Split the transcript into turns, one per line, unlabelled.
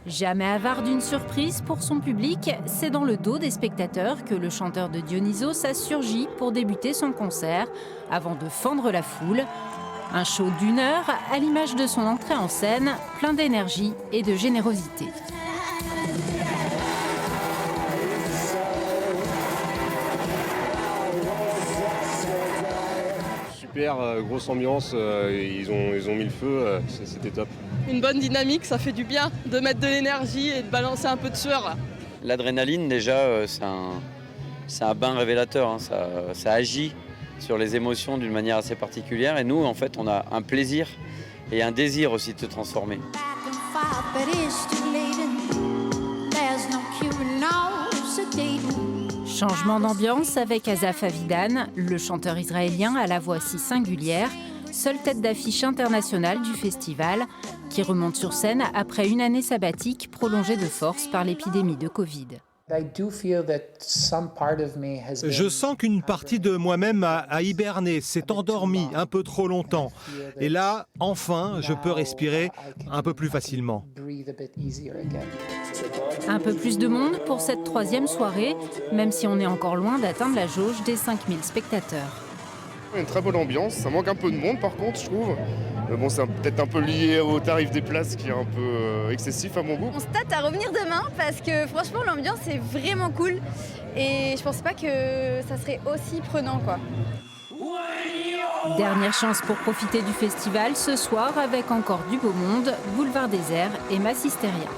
Jamais avare d'une surprise pour son public, c'est dans le dos des spectateurs que le chanteur de Dionysos a surgi pour débuter son concert, avant de fendre la foule. Un show d'1 heure, à l'image de son entrée en scène, plein d'énergie et de générosité.
Super, grosse ambiance, ils ont mis le feu, c'était top.
Une bonne dynamique, ça fait du bien de mettre de l'énergie et de balancer un peu de sueur.
L'adrénaline déjà, c'est un bain révélateur, hein. Ça agit sur les émotions d'une manière assez particulière et nous en fait on a un plaisir et un désir aussi de se transformer.
Changement d'ambiance avec Asaf Avidan, le chanteur israélien à la voix si singulière, seule tête d'affiche internationale du festival, qui remonte sur scène après une année sabbatique prolongée de force par l'épidémie de Covid.
Je sens qu'une partie de moi-même a hiberné, s'est endormie un peu trop longtemps. Et là, enfin, je peux respirer un peu plus facilement.
Un peu plus de monde pour cette troisième soirée, même si on est encore loin d'atteindre la jauge des 5000 spectateurs.
Une très bonne ambiance, ça manque un peu de monde par contre je trouve. Mais bon, c'est peut-être un peu lié au tarif des places qui est un peu excessif à mon goût.
On se tâte à revenir demain parce que franchement l'ambiance est vraiment cool et je pensais pas que ça serait aussi prenant quoi.
Dernière chance pour profiter du festival ce soir avec encore du beau monde, Boulevard Désert et Massisteria.